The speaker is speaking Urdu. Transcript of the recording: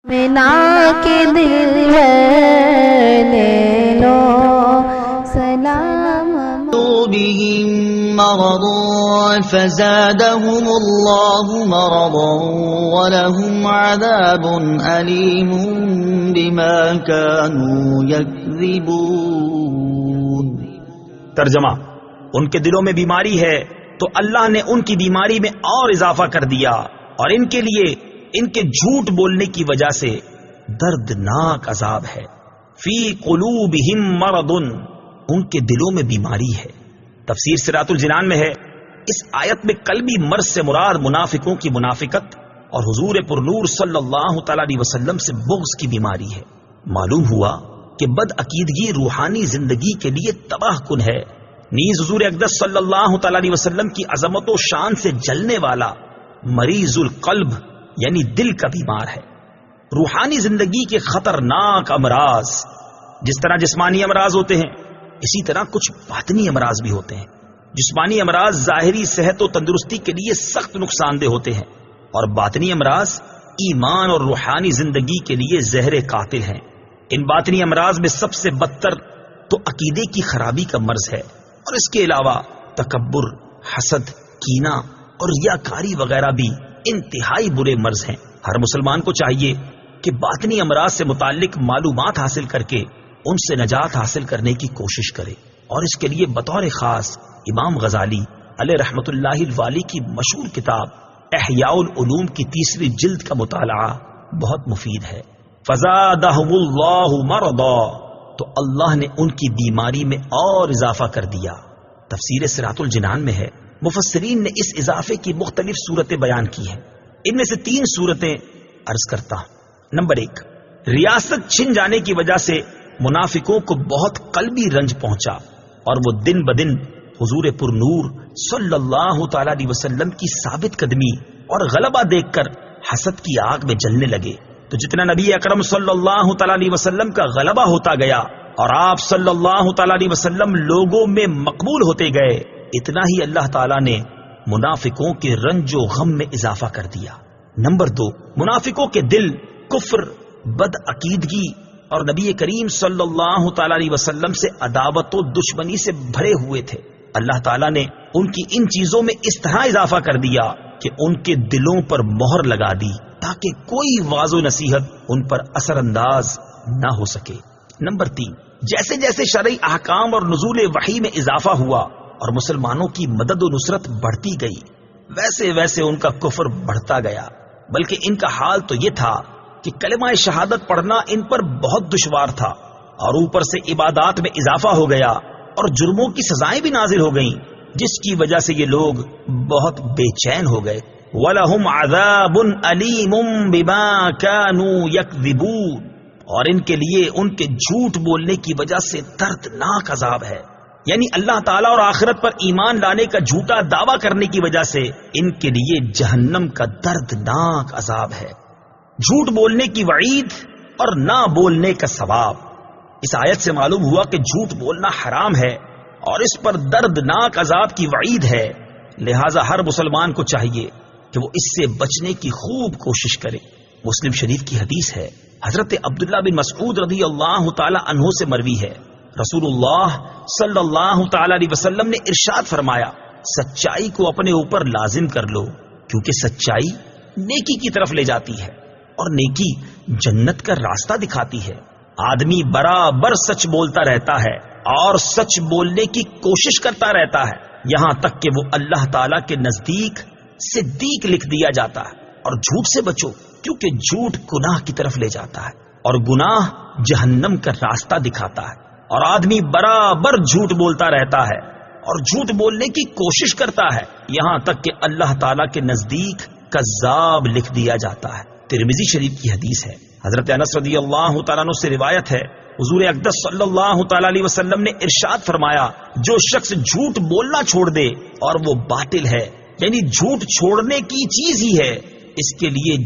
منا کے دل لے لو سلام بهم مرض فزادهم الله مرضا ولهم عذاب أليم بما كانوا يكذبون۔ ترجمہ، ان کے دلوں میں بیماری ہے تو اللہ نے ان کی بیماری میں اور اضافہ کر دیا، اور ان کے لیے ان کے جھوٹ بولنے کی وجہ سے دردناک عذاب ہے۔ فی قلوبہم مرض، ان کے دلوں میں بیماری ہے۔ تفسیر صراط الجنان میں ہے، اس آیت میں قلبی مرض سے مراد منافقوں کی منافقت اور حضور پرنور صلی اللہ تعالی علیہ وسلم سے بغض کی بیماری ہے۔ معلوم ہوا کہ بد عقیدگی روحانی زندگی کے لیے تباہ کن ہے، نیز حضور اقدس صلی اللہ تعالی علیہ وسلم کی عظمت و شان سے جلنے والا مریض القلب یعنی دل کا بیمار ہے۔ روحانی زندگی کے خطرناک امراض، جس طرح جسمانی امراض ہوتے ہیں اسی طرح کچھ باطنی امراض بھی ہوتے ہیں۔ جسمانی امراض ظاہری صحت و تندرستی کے لیے سخت نقصان دہ ہوتے ہیں، اور باطنی امراض ایمان اور روحانی زندگی کے لیے زہر قاتل ہیں۔ ان باطنی امراض میں سب سے بدتر تو عقیدے کی خرابی کا مرض ہے، اور اس کے علاوہ تکبر، حسد، کینہ اور ریاکاری وغیرہ بھی انتہائی برے مرض ہیں۔ ہر مسلمان کو چاہیے کہ باطنی امراض سے متعلق معلومات حاصل کر کے ان سے نجات حاصل کرنے کی کوشش کرے، اور اس کے لیے بطور خاص امام غزالی علیہ رحمت اللہ الوالی کی مشہور کتاب احیاء العلوم کی 3 جلد کا مطالعہ بہت مفید ہے۔ فزادہم اللہ مرضا، تو اللہ نے ان کی بیماری میں اور اضافہ کر دیا۔ تفسیر صراط الجنان میں ہے، مفسرین نے اس اضافے کی مختلف صورتیں بیان کی ہیں، ان میں سے 3 صورتیں عرض کرتا ہوں۔ نمبر 1، ریاست چھن جانے کی وجہ سے منافقوں کو بہت قلبی رنج پہنچا، اور وہ دن بدن حضور پرنور صلی اللہ تعالی علیہ وسلم کی ثابت قدمی اور غلبہ دیکھ کر حسد کی آگ میں جلنے لگے۔ تو جتنا نبی اکرم صلی اللہ تعالی علیہ وسلم کا غلبہ ہوتا گیا اور آپ صلی اللہ تعالی علیہ وسلم لوگوں میں مقبول ہوتے گئے، اتنا ہی اللہ تعالی نے منافقوں کے رنج و غم میں اضافہ کر دیا۔ نمبر 2، منافقوں کے دل کفر، بد عقیدگی اور نبی کریم صلی اللہ تعالی علیہ وسلم سے عداوت و دشمنی سے بھرے ہوئے تھے۔ اللہ تعالیٰ نے ان کی ان چیزوں میں اس طرح اضافہ کر دیا کہ ان کے دلوں پر مہر لگا دی تاکہ کوئی واعظ و نصیحت ان پر اثر انداز نہ ہو سکے۔ نمبر 3، جیسے جیسے شرعی احکام اور نزول وحی میں اضافہ ہوا اور مسلمانوں کی مدد و نصرت بڑھتی گئی، ویسے ویسے ان کا کفر بڑھتا گیا، بلکہ ان کا حال تو یہ تھا کہ کلمہ شہادت پڑھنا ان پر بہت دشوار تھا، اور اوپر سے عبادات میں اضافہ ہو گیا اور جرموں کی سزائیں بھی نازل ہو گئیں، جس کی وجہ سے یہ لوگ بہت بے چین ہو گئے۔ وَلَهُمْ عَذَابٌ أَلِيمٌ بِمَا كَانُوا يَكْذِبُونَ، اور ان کے لیے ان کے جھوٹ بولنے کی وجہ سے دردناک عذاب ہے، یعنی اللہ تعالیٰ اور آخرت پر ایمان لانے کا جھوٹا دعویٰ کرنے کی وجہ سے ان کے لیے جہنم کا دردناک عذاب ہے۔ جھوٹ بولنے کی وعید اور نہ بولنے کا ثواب۔ اس آیت سے معلوم ہوا کہ جھوٹ بولنا حرام ہے اور اس پر دردناک عذاب کی وعید ہے، لہٰذا ہر مسلمان کو چاہیے کہ وہ اس سے بچنے کی خوب کوشش کرے۔ مسلم شریف کی حدیث ہے، حضرت عبداللہ بن مسعود رضی اللہ تعالی عنہ سے مروی ہے، رسول اللہ صلی اللہ تعالی علیہ وسلم نے ارشاد فرمایا، سچائی کو اپنے اوپر لازم کر لو، کیونکہ سچائی نیکی کی طرف لے جاتی ہے، اور نیکی جنت کا راستہ دکھاتی ہے۔ آدمی برابر سچ بولتا رہتا ہے اور سچ بولنے کی کوشش کرتا رہتا ہے، یہاں تک کہ وہ اللہ تعالیٰ کے نزدیک صدیق لکھ دیا جاتا ہے۔ اور جھوٹ سے بچو، کیونکہ جھوٹ گناہ کی طرف لے جاتا ہے، اور گناہ جہنم کا راستہ دکھاتا ہے، اور آدمی برابر جھوٹ بولتا رہتا ہے اور جھوٹ بولنے کی کوشش کرتا ہے، یہاں تک کہ اللہ تعالیٰ کے نزدیک کذاب لکھ دیا جاتا ہے۔ ترمذی شریف کی حدیث ہے، حضرت انس رضی اللہ تعالیٰ عنہ سے روایت ہے، حضور اقدس صلی اللہ تعالی علیہ وسلم نے ارشاد فرمایا، جو شخص جھوٹ بولنا چھوڑ دے اور وہ باطل ہے، یعنی جھوٹ چھوڑنے کی چیز ہی ہے، اس کے لیے